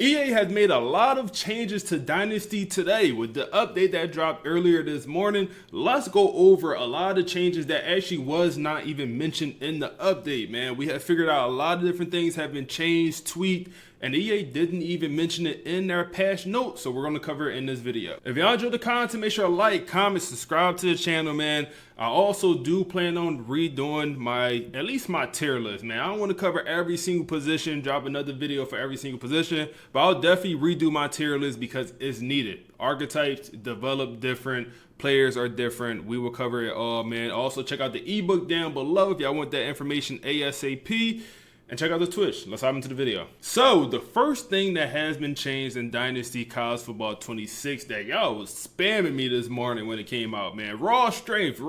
EA has made a lot of changes to Dynasty today with the update that dropped earlier this morning. Let's go over a lot of changes that actually was not even mentioned in the update, man. We have figured out a lot of different things have been changed, tweaked, and EA didn't even mention it in their patch notes, so we're going to cover it in this video. If y'all enjoyed the content, make sure to like, comment, subscribe to the channel, man. I also do plan on redoing at least my tier list, man. I don't want to cover every single position, drop another video for every single position, but I'll definitely redo my tier list because it's needed. Archetypes develop different, players are different. We will cover it all, man. Also, check out the ebook down below if y'all want that information ASAP. And check out the Twitch. Let's hop into the video. So the first thing that has been changed in Dynasty College Football 26 that y'all was spamming me this morning when it came out, man. Raw strength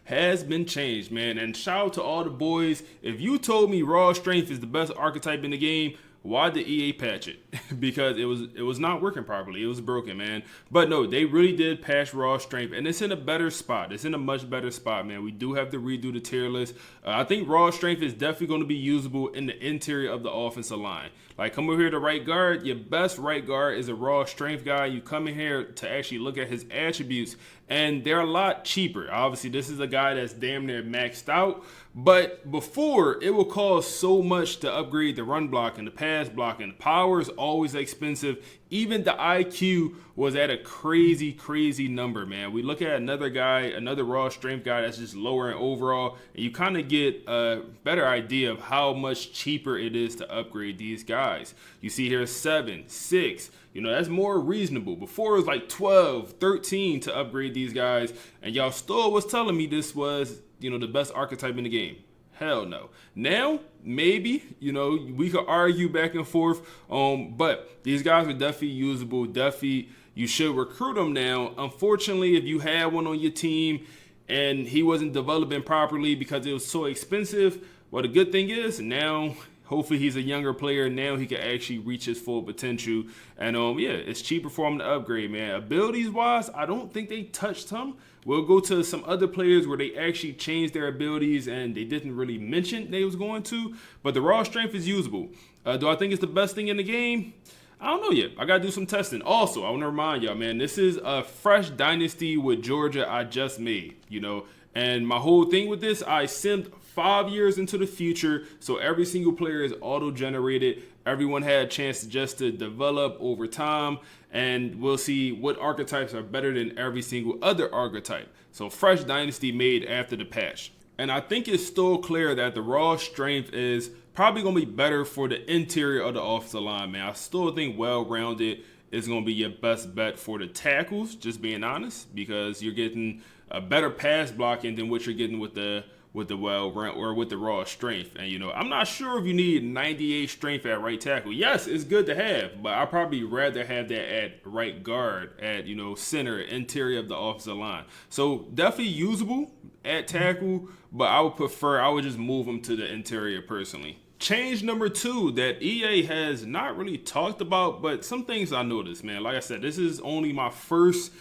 has been changed, man. And shout out to all the boys. If you told me raw strength is the best archetype in the game, why did EA patch it? Because it was not working properly. It was broken, man. But no, they really did patch raw strength, and it's in a better spot. It's in a much better spot, man. We do have to redo the tier list. I think raw strength is definitely going to be usable in the interior of the offensive line. Like, come over here to right guard. Your best right guard is a raw strength guy. You come in here to actually look at his attributes, and they're a lot cheaper. Obviously, this is a guy that's damn near maxed out. But before, it will cost so much to upgrade the run block and the pass block, and the power is always expensive. Even the IQ was at a crazy number, man. We look at another guy, another raw strength guy that's just lower in overall, and you kind of get a better idea of how much cheaper it is to upgrade these guys. You see here 7, 6, you know, that's more reasonable. Before it was like 12, 13 to upgrade these guys, and y'all still was telling me this was, you know, the best archetype in the game. Hell no. Now, maybe, you know, we could argue back and forth, but these guys are definitely usable. Definitely, you should recruit them now. Unfortunately, if you had one on your team and he wasn't developing properly because it was so expensive, well, the good thing is now, hopefully he's a younger player. Now he can actually reach his full potential. And yeah, it's cheaper for him to upgrade, man. Abilities wise, I don't think they touched him. We'll go to some other players where they actually changed their abilities and they didn't really mention they was going to. But the raw strength is usable. Do I think it's the best thing in the game? I don't know yet. I got to do some testing. Also, I want to remind y'all, man, this is a fresh Dynasty with Georgia I just made, you know. And my whole thing with this, I simmed 5 years into the future, so every single player is auto-generated. Everyone had a chance just to develop over time, and we'll see what archetypes are better than every single other archetype. So fresh Dynasty made after the patch. And I think it's still clear that the raw strength is probably going to be better for the interior of the offensive line, man. I still think well-rounded is going to be your best bet for the tackles, just being honest, because you're getting a better pass blocking than what you're getting with the raw strength. And you know, I'm not sure if you need 98 strength at right tackle. Yes, it's good to have, but I'd probably rather have that at right guard, at, you know, center, interior of the offensive line. So definitely usable at tackle, but I would just move them to the interior personally. Change number 2 that EA has not really talked about, but some things I noticed, man. Like I said, this is only my first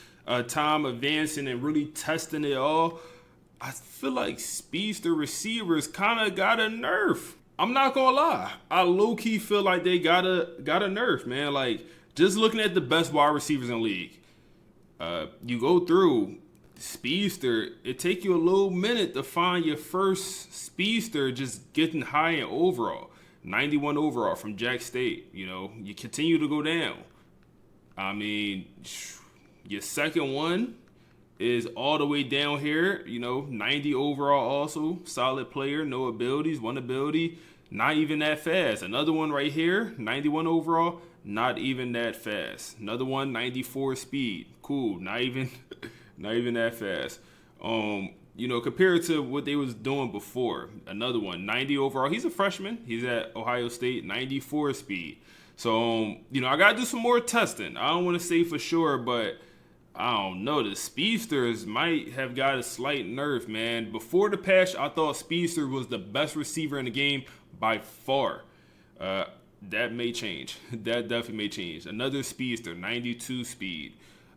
time advancing and really testing it all. I feel like speedster receivers kind of got a nerf. I'm not gonna lie. I low-key feel like they got a nerf, man. Like, just looking at the best wide receivers in the league, you go through speedster, it take you a little minute to find your first speedster just getting high in overall. 91 overall from Jack State. You know, you continue to go down. I mean, your second one is all the way down here, you know, 90 overall also. Solid player, no abilities, one ability, not even that fast. Another one right here, 91 overall, not even that fast. Another one, 94 speed. Cool, not even that fast. You know, compared to what they was doing before. Another one, 90 overall. He's a freshman. He's at Ohio State, 94 speed. So, you know, I got to do some more testing. I don't want to say for sure, but I don't know. The speedsters might have got a slight nerf, man. Before the patch, I thought speedster was the best receiver in the game by far. That may change. That definitely may change. Another speedster, 92 speed.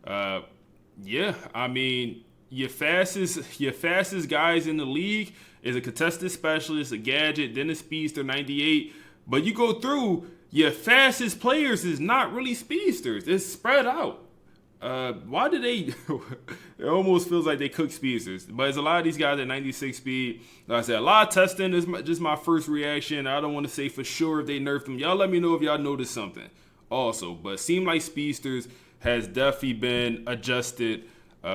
Yeah, I mean, your fastest guys in the league is a contested specialist, a gadget, then a speedster, 98. But you go through, Your fastest players is not really speedsters. It's spread out. Why do they? It almost feels like they cook speedsters, but it's a lot of these guys at 96 speed. Like I said, a lot of testing is just my first reaction. I don't want to say for sure if they nerfed them. Y'all let me know if y'all noticed something. Also, but it seemed like speedsters has definitely been adjusted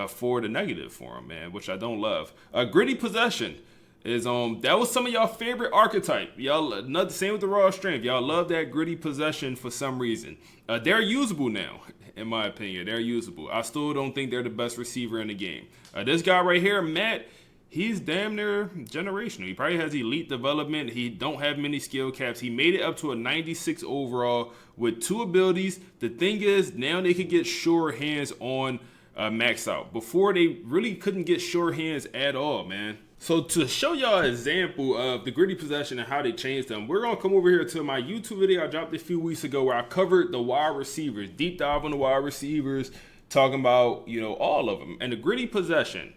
for the negative for them, man, which I don't love. Gritty possession is that was some of y'all favorite archetype. Y'all not the same with the raw strength. Y'all love that gritty possession for some reason. They're usable now, in my opinion. They're usable. I still don't think they're the best receiver in the game. This guy right here, Matt, he's damn near generational. He probably has elite development. He don't have many skill caps. He made it up to a 96 overall with 2 abilities. The thing is, now they can get sure hands on max out. Before, they really couldn't get sure hands at all, man. So to show y'all an example of the gritty possession and how they changed them, we're going to come over here to my YouTube video I dropped a few weeks ago where I covered the wide receivers, deep dive on the wide receivers, talking about, all of them. And the gritty possession,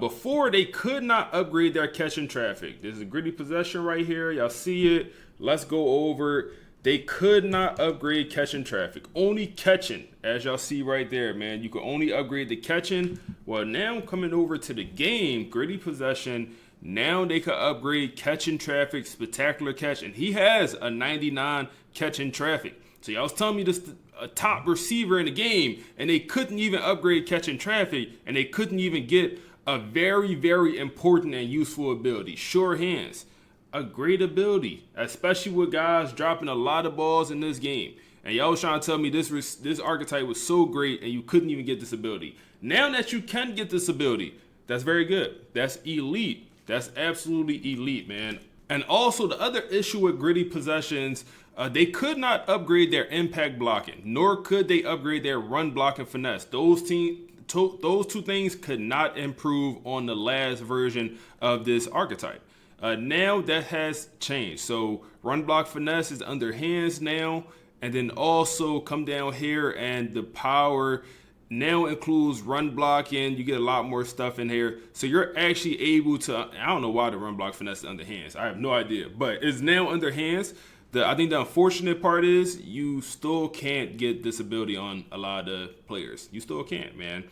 before they could not upgrade their catching traffic. There's a gritty possession right here. Y'all see it. Let's go over it. They could not upgrade catching traffic. Only catching, as y'all see right there, man. You can only upgrade the catching. Well, now coming over to the game, gritty possession, now they can upgrade catching traffic, spectacular catch, and he has a 99 catching traffic. So y'all was telling me this a top receiver in the game, and they couldn't even upgrade catching traffic, and they couldn't even get a very, very important and useful ability, sure hands. A great ability, especially with guys dropping a lot of balls in this game. And y'all was trying to tell me this archetype was so great and you couldn't even get this ability. Now that you can get this ability, that's very good. That's elite. That's absolutely elite, man. And also the other issue with gritty possessions, they could not upgrade their impact blocking, nor could they upgrade their run blocking finesse. Those two things could not improve on the last version of this archetype. Now that has changed. So run block finesse is under hands now. And then also come down here and the power now includes run blocking. You get a lot more stuff in here. So you're actually able to, I don't know why the run block finesse is under hands. I have no idea, but it's now under hands. I think the unfortunate part is you still can't get this ability on a lot of the players. You still can't, man.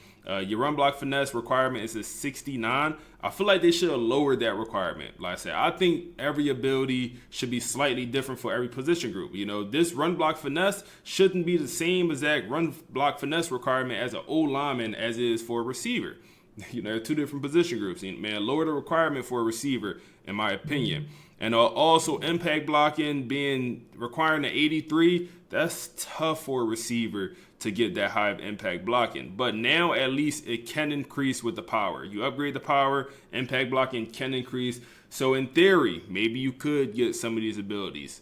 Your run block finesse requirement is a 69. I feel like they should have lowered that requirement. Like I said, I think every ability should be slightly different for every position group. This run block finesse shouldn't be the same exact run block finesse requirement as an O lineman as is for a receiver. They're 2 different position groups. Man, lower the requirement for a receiver, in my opinion. And also impact blocking requiring an 83, that's tough for a receiver to get that high of impact blocking. But now at least it can increase with the power. You upgrade the power, impact blocking can increase. So in theory, maybe you could get some of these abilities.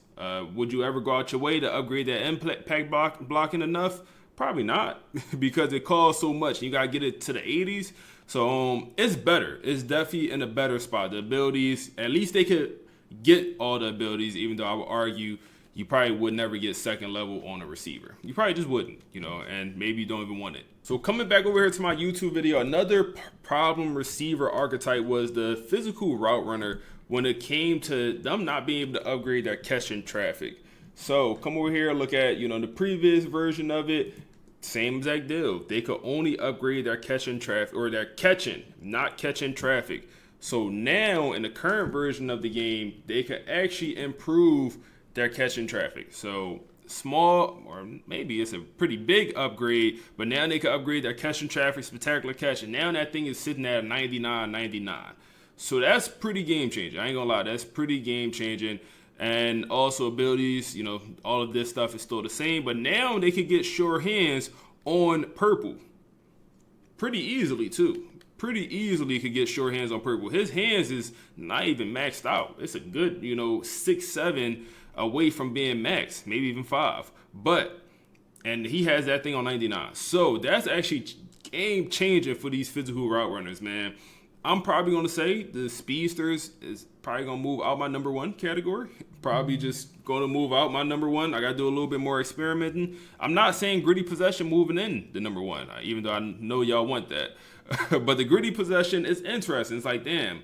Would you ever go out your way to upgrade that impact blocking enough? Probably not, because it costs so much. You gotta get it to the 80s. So it's better. It's definitely in a better spot. The abilities, at least they could get all the abilities, even though I would argue you probably would never get second level on a receiver. You probably just wouldn't, and maybe you don't even want it. So coming back over here to my YouTube video, another problem receiver archetype was the physical route runner when it came to them not being able to upgrade their catching traffic. So come over here, look at, the previous version of it. Same exact deal. They could only upgrade their catching traffic, or their catching, not catching traffic. So now in the current version of the game, they could actually improve their catching traffic. So small, or maybe it's a pretty big upgrade, but now they can upgrade their catching traffic, spectacular catch, and now that thing is sitting at 99. So that's pretty game changing. I ain't gonna lie, that's pretty game changing. And also abilities, all of this stuff is still the same, but now they can get sure hands on purple pretty easily too. Pretty easily could get sure hands on purple. His hands is not even maxed out. It's a good, 6, 7 away from being maxed, maybe even 5. And he has that thing on 99. So that's actually game changing for these physical route runners, man. I'm probably going to say the speedsters is probably going to move out my number 1 category. Probably just going to move out my number 1. I got to do a little bit more experimenting. I'm not saying gritty possession moving in the number 1, even though I know y'all want that. But the gritty possession is interesting. It's like, damn,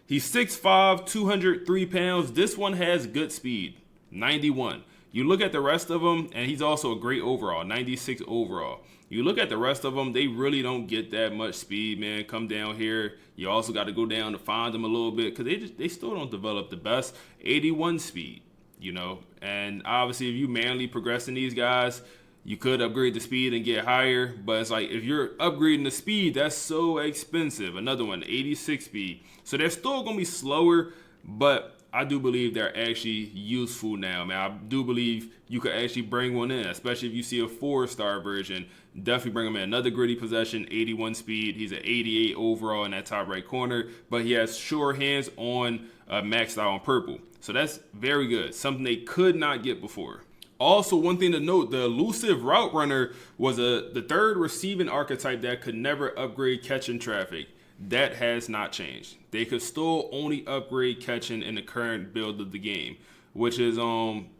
he's 6'5", 203 pounds. This one has good speed, 91. You look at the rest of them, and he's also a great overall, 96 overall. You look at the rest of them, they really don't get that much speed, man. Come down here. You also got to go down to find them a little bit because they still don't develop the best. 81 speed, you know. And obviously, if you manually progressing these guys, you could upgrade the speed and get higher. But it's like if you're upgrading the speed, that's so expensive. Another one, 86 speed. So they're still going to be slower, but I do believe they're actually useful now, man. I do believe you could actually bring one in, especially if you see a 4-star version. Definitely bring him in. Another gritty possession, 81 speed. He's an 88 overall in that top right corner, but he has sure hands on maxed out on purple. So that's very good. Something they could not get before. Also, one thing to note, the elusive route runner was the third receiving archetype that could never upgrade catching traffic. That has not changed. They could still only upgrade catching in the current build of the game, which is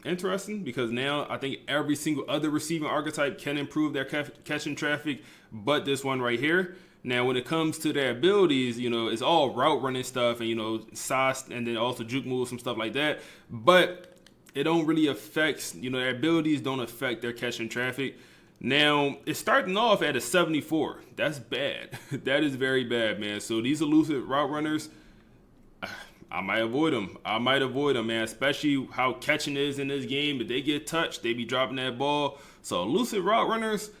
interesting because now I think every single other receiving archetype can improve their catching traffic, but this one right here. Now, when it comes to their abilities, you know, it's all route running stuff and, you know, size and then also juke moves and stuff like that, but it don't really affect, you know, their abilities don't affect their catching traffic. Now, it's starting off at a 74. That's bad. That is very bad, man. So these elusive route runners, I might avoid them. Man, especially how catching is in this game. If they get touched, they be dropping that ball. So elusive route runners,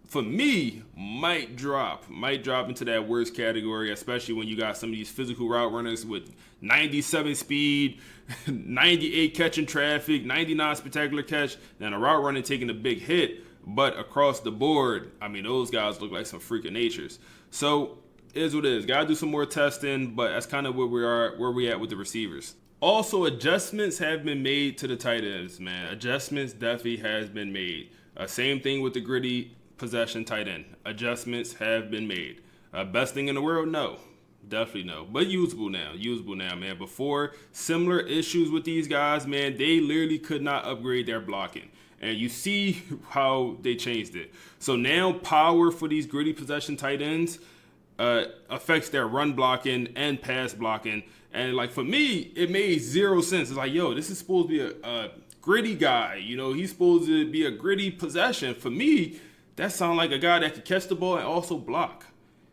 for me, might drop into that worst category, especially when you got some of these physical route runners with 97 speed, 98 catching traffic, 99 spectacular catch, then a route runner taking a big hit. But across the board, I mean, those guys look like some freaking natures. So, is what it is. Gotta do some more testing, but that's kind of where we at with the receivers. Also, adjustments have been made to the tight ends, man. Adjustments definitely has been made. Same thing with the gritty possession tight end. Adjustments have been made. Best thing in the world? No. Definitely no. But usable now, man. Before, similar issues with these guys, man, they literally could not upgrade their blocking. And you see how they changed it. So now power for these gritty possession tight ends affects their run blocking and pass blocking. And like for me, it made zero sense. It's like, yo, this is supposed to be a gritty guy. You know, he's supposed to be a gritty possession. For me, that sounds like a guy that could catch the ball and also block.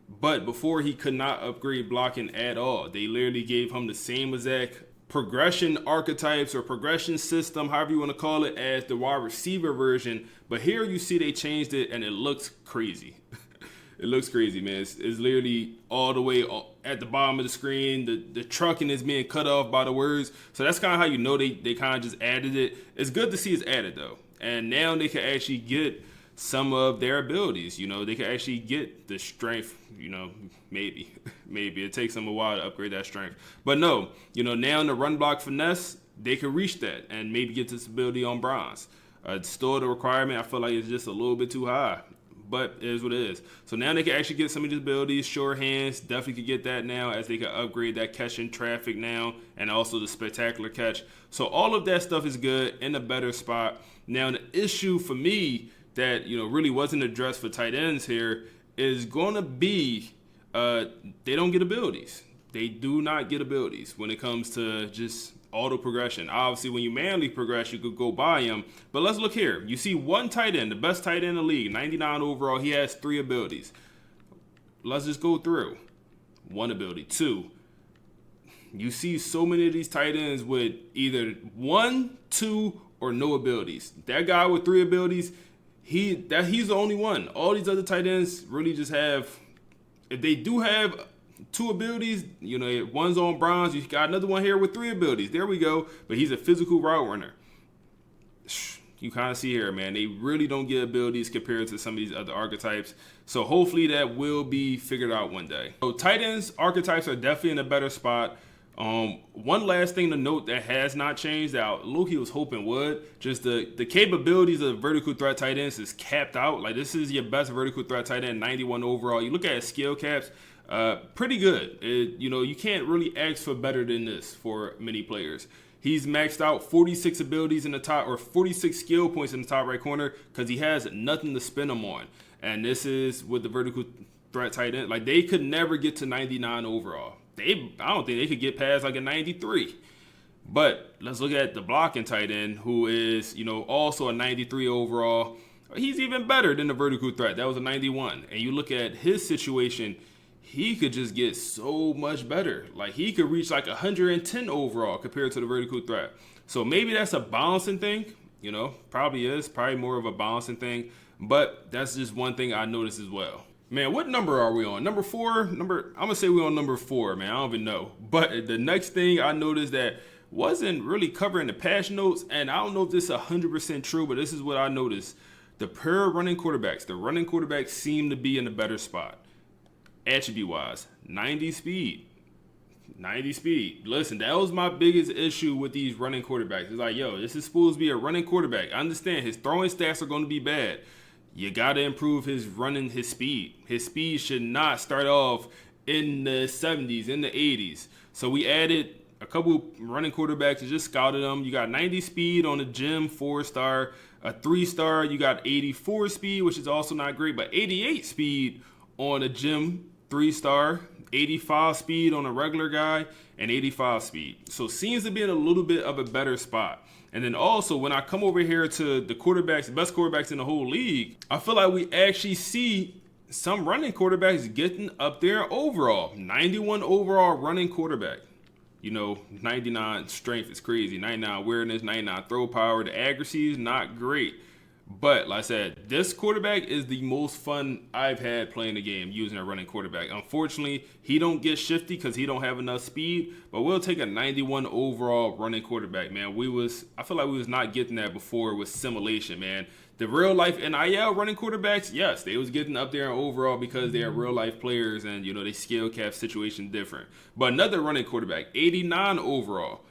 But before, he could not upgrade blocking at all. They literally gave him the same exact progression archetypes or progression system, however you want to call it, as the wide receiver version. But here you see they changed it and it looks crazy. It looks crazy, man. It's literally all the way at the bottom of the screen. The trucking is being cut off by the words. So that's kind of how you know they kind of just added it. It's good to see it's added though. And now they can actually get some of their abilities. You know, they can actually get the strength, you know, maybe it takes them a while to upgrade that strength. But no, you know, now in the run block finesse, they can reach that and maybe get this ability on bronze. Still the requirement, I feel like it's just a little bit too high, but it is what it is. So now they can actually get some of these abilities. Sure hands, definitely could get that now as they can upgrade that catching traffic now and also the spectacular catch. So all of that stuff is good in a better spot. Now the issue for me that, you know, really wasn't addressed for tight ends here is going to be they don't get abilities. They do not get abilities when it comes to just auto progression. Obviously, when you manually progress, you could go by him. But let's look here. You see one tight end, the best tight end in the league, 99 overall. He has 3 abilities. Let's just go through. 1 ability. 2. You see so many of these tight ends with either 1, 2, or no abilities. That guy with 3 abilities, he's the only one. All these other tight ends really just have, if they do have 2 abilities, you know, one's on bronze, you got another one here with 3 abilities. There we go. But he's a physical route runner. You kind of see here, man, they really don't get abilities compared to some of these other archetypes. So hopefully that will be figured out one day. So tight ends archetypes are definitely in a better spot. One last thing to note that has not changed out, Loki was hoping would, just the capabilities of vertical threat tight ends is capped out. Like, this is your best vertical threat tight end, 91 overall. You look at his skill caps, pretty good. You know, you can't really ask for better than this for many players. He's maxed out 46 abilities in the top, or 46 skill points in the top right corner, because he has nothing to spin them on. And this is with the vertical threat tight end. Like, they could never get to 99 overall. I don't think they could get past like a 93. But let's look at the blocking tight end, who is, also a 93 overall. He's even better than the vertical threat. That was a 91. And you look at his situation, he could just get so much better. Like, he could reach like 110 overall compared to the vertical threat. So maybe that's a balancing thing, probably more of a balancing thing. But that's just one thing I noticed as well. Man, what number are we on? Number 4? I'm gonna say we're on number 4, man. I don't even know. But the next thing I noticed that wasn't really covering the patch notes, and I don't know if this is 100% true, but this is what I noticed. The running quarterbacks seem to be in a better spot. Attribute-wise, 90 speed. 90 speed. Listen, that was my biggest issue with these running quarterbacks. It's like, yo, this is supposed to be a running quarterback. I understand his throwing stats are going to be bad. You got to improve his speed. His speed should not start off in the 70s, in the 80s. So we added a couple running quarterbacks and just scouted them. You got 90 speed on the gym, 4-star. A 3-star, you got 84 speed, which is also not great, but 88 speed on a gym, 3-star. 85 speed on a regular guy, and 85 speed. So seems to be in a little bit of a better spot. And then also, when I come over here to the quarterbacks, the best quarterbacks in the whole league, I feel like we actually see some running quarterbacks getting up there overall. 91 overall running quarterback. 99 strength is crazy. 99 awareness, 99 throw power. The accuracy is not great. But like I said, this quarterback is the most fun I've had playing the game using a running quarterback. Unfortunately, he don't get shifty because he don't have enough speed. But we'll take a 91 overall running quarterback, man. I feel like we was not getting that before with simulation, man. The real life NIL running quarterbacks, yes, they was getting up there overall because they are real life players and they scale cap situation different. But another running quarterback, 89 overall.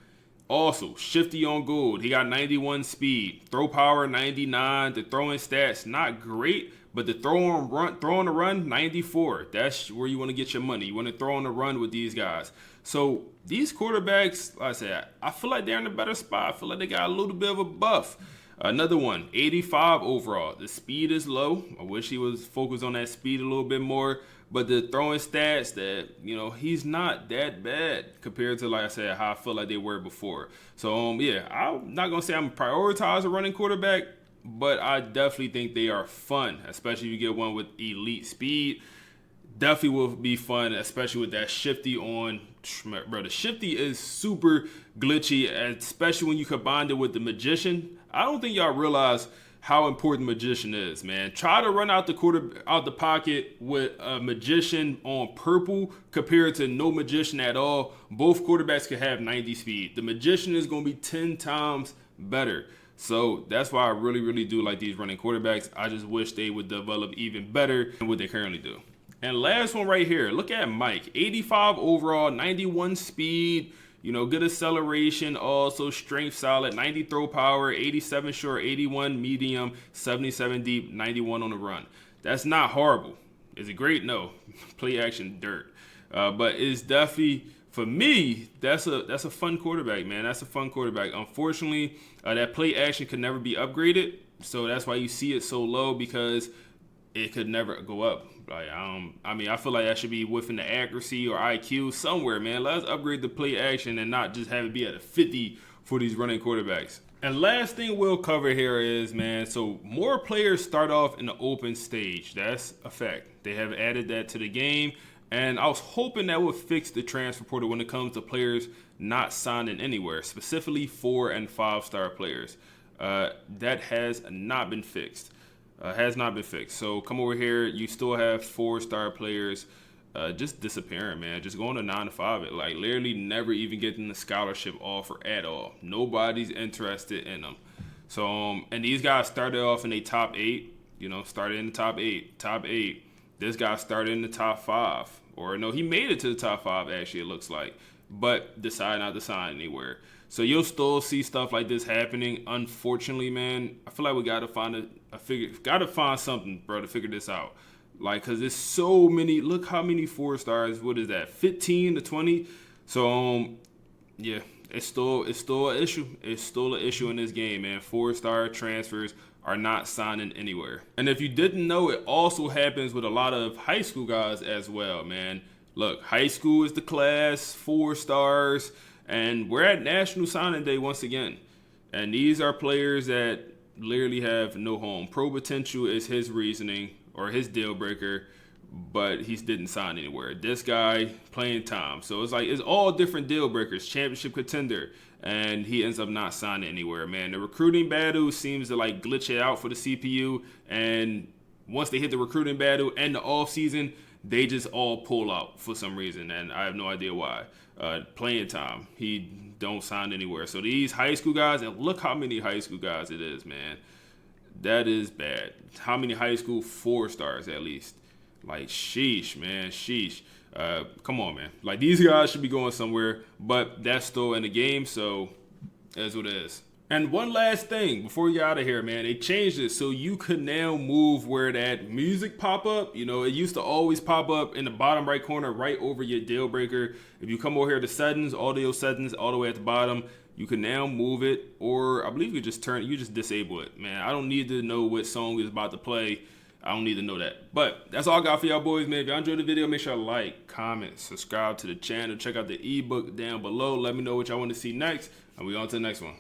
Also, shifty on gold. He got 91 speed. Throw power, 99. The throwing stats, not great. But the throw on the run, 94. That's where you want to get your money. You want to throw on the run with these guys. So these quarterbacks, like I said, I feel like they're in a better spot. I feel like they got a little bit of a buff. Another one, 85 overall. The speed is low. I wish he was focused on that speed a little bit more. But the throwing stats that, he's not that bad compared to, like I said, how I feel like they were before. So, yeah, I'm not going to say I'm prioritize a running quarterback, but I definitely think they are fun, especially if you get one with elite speed. Definitely will be fun, especially with that shifty on. Bro, the shifty is super glitchy, especially when you combine it with the magician. I don't think y'all realize how important magician is, man. Try to run out the pocket with a magician on purple compared to no magician at all. Both quarterbacks could have 90 speed. The magician is going to be 10 times better. So that's why I really, really do like these running quarterbacks. I just wish they would develop even better than what they currently do. And last one right here, look at Mike. 85 overall, 91 speed. Good acceleration, also strength solid, 90 throw power, 87 short, 81 medium, 77 deep, 91 on the run. That's not horrible. Is it great? No. Play action, dirt. But it's definitely, for me, that's a fun quarterback, man. That's a fun quarterback. Unfortunately, that play action could never be upgraded. So that's why you see it so low, because it could never go up. I feel like that should be within the accuracy or IQ somewhere, man. Let's upgrade the play action and not just have it be at a 50 for these running quarterbacks. And last thing we'll cover here is, man, so more players start off in the open stage. That's a fact. They have added that to the game. And I was hoping that would fix the transfer portal when it comes to players not signing anywhere, specifically 4- and 5-star players. That has not been fixed. So come over here. You still have 4-star players just disappearing, man. Just going to 9 to 5. Like literally never even getting the scholarship offer at all. Nobody's interested in them. So and these guys started off in the top 8. Started in the top 8. This guy started in the top 5, or no, he made it to the top 5. Actually, it looks like, but decided not to sign anywhere. So you'll still see stuff like this happening. Unfortunately, man, I feel like we gotta find something, bro, to figure this out. Like, cause there's so many. Look how many 4-stars. What is that? 15 to 20. So yeah, it's still an issue. It's still an issue in this game, man. 4-star transfers are not signing anywhere. And if you didn't know, it also happens with a lot of high school guys as well, man. Look, high school is the class, 4 stars. And we're at National Signing Day once again. And these are players that literally have no home. Pro potential is his reasoning or his deal breaker, but he didn't sign anywhere. This guy, playing time. So it's like, it's all different deal breakers. Championship contender. And he ends up not signing anywhere, man. The recruiting battle seems to like glitch it out for the CPU. And once they hit the recruiting battle and the off season, they just all pull out for some reason, and I have no idea why. Playing time, he don't sign anywhere. So these high school guys, and look how many high school guys it is, man. That is bad. How many high school 4-stars at least? Like, sheesh, man, sheesh. Come on, man. Like, these guys should be going somewhere, but that's still in the game, so that's what it is. And one last thing before we get out of here, man, they changed it so you could now move where that music pop up. You know, it used to always pop up in the bottom right corner, right over your deal breaker. If you come over here to settings, audio settings, all the way at the bottom, you can now move it, or I believe you just disable it, man. I don't need to know what song is about to play. I don't need to know that. But that's all I got for y'all boys, man. If y'all enjoyed the video, make sure to like, comment, subscribe to the channel. Check out the ebook down below. Let me know what y'all want to see next, and we on to the next one.